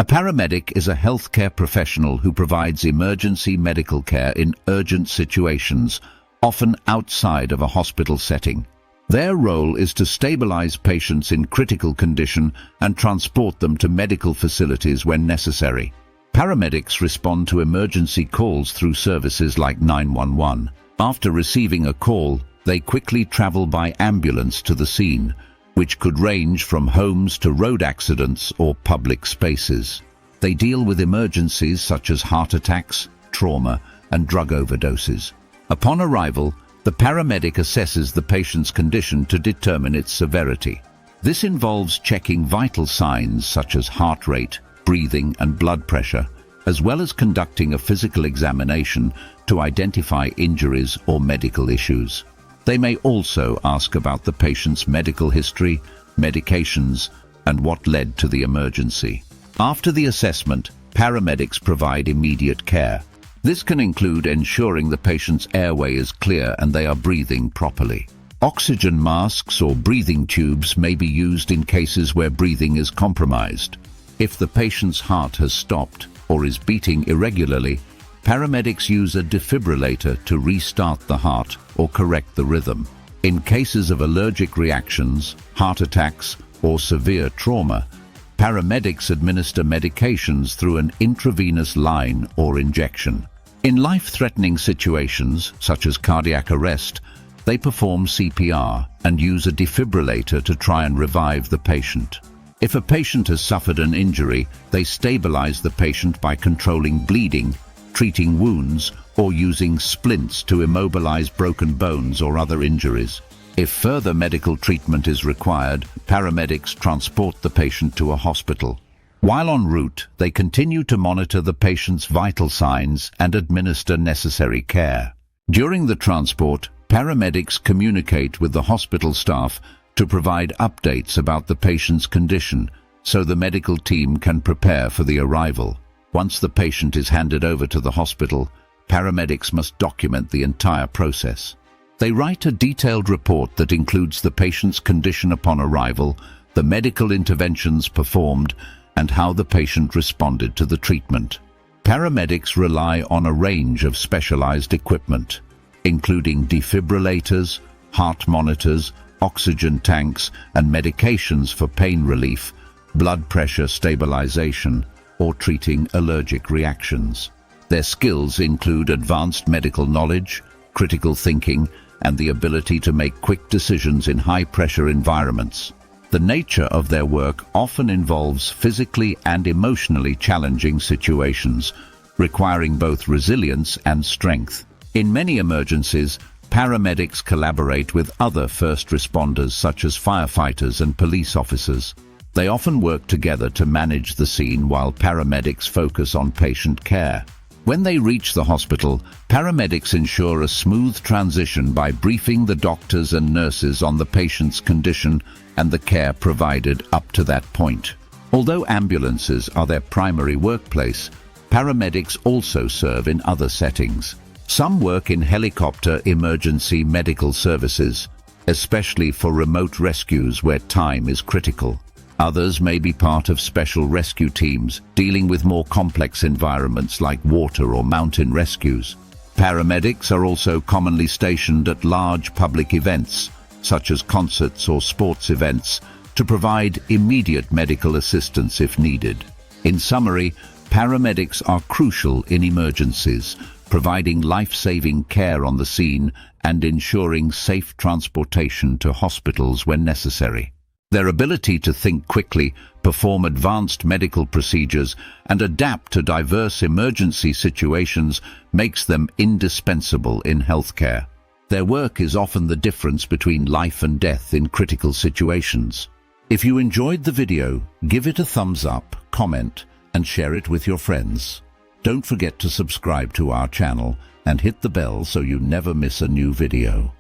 A paramedic is a healthcare professional who provides emergency medical care in urgent situations, often outside of a hospital setting. Their role is to stabilize patients in critical condition and transport them to medical facilities when necessary. Paramedics respond to emergency calls through services like 911. After receiving a call, they quickly travel by ambulance to the scene, which could range from homes to road accidents or public spaces. They deal with emergencies such as heart attacks, trauma, and drug overdoses. Upon arrival, the paramedic assesses the patient's condition to determine its severity. This involves checking vital signs such as heart rate, breathing, and blood pressure, as well as conducting a physical examination to identify injuries or medical issues. They may also ask about the patient's medical history, medications, and what led to the emergency. After the assessment, paramedics provide immediate care. This can include ensuring the patient's airway is clear and they are breathing properly. Oxygen masks or breathing tubes may be used in cases where breathing is compromised. If the patient's heart has stopped or is beating irregularly, paramedics use a defibrillator to restart the heart or correct the rhythm. In cases of allergic reactions, heart attacks, or severe trauma, paramedics administer medications through an intravenous line or injection. In life-threatening situations, such as cardiac arrest, they perform CPR and use a defibrillator to try and revive the patient. If a patient has suffered an injury, they stabilize the patient by controlling bleeding, treating wounds, or using splints to immobilize broken bones or other injuries. If further medical treatment is required, paramedics transport the patient to a hospital. While en route, they continue to monitor the patient's vital signs and administer necessary care. During the transport, paramedics communicate with the hospital staff to provide updates about the patient's condition so the medical team can prepare for the arrival. Once the patient is handed over to the hospital, paramedics must document the entire process. They write a detailed report that includes the patient's condition upon arrival, the medical interventions performed, and how the patient responded to the treatment. Paramedics rely on a range of specialized equipment, including defibrillators, heart monitors, oxygen tanks, and medications for pain relief, blood pressure stabilization, or treating allergic reactions. Their skills include advanced medical knowledge, critical thinking, and the ability to make quick decisions in high-pressure environments. The nature of their work often involves physically and emotionally challenging situations, requiring both resilience and strength. In many emergencies, paramedics collaborate with other first responders such as firefighters and police officers. They often work together to manage the scene while paramedics focus on patient care. When they reach the hospital, paramedics ensure a smooth transition by briefing the doctors and nurses on the patient's condition and the care provided up to that point. Although ambulances are their primary workplace, paramedics also serve in other settings. Some work in helicopter emergency medical services, especially for remote rescues where time is critical. Others may be part of special rescue teams dealing with more complex environments like water or mountain rescues. Paramedics are also commonly stationed at large public events, such as concerts or sports events, to provide immediate medical assistance if needed. In summary, paramedics are crucial in emergencies, providing life-saving care on the scene and ensuring safe transportation to hospitals when necessary. Their ability to think quickly, perform advanced medical procedures, and adapt to diverse emergency situations makes them indispensable in healthcare. Their work is often the difference between life and death in critical situations. If you enjoyed the video, give it a thumbs up, comment, and share it with your friends. Don't forget to subscribe to our channel and hit the bell so you never miss a new video.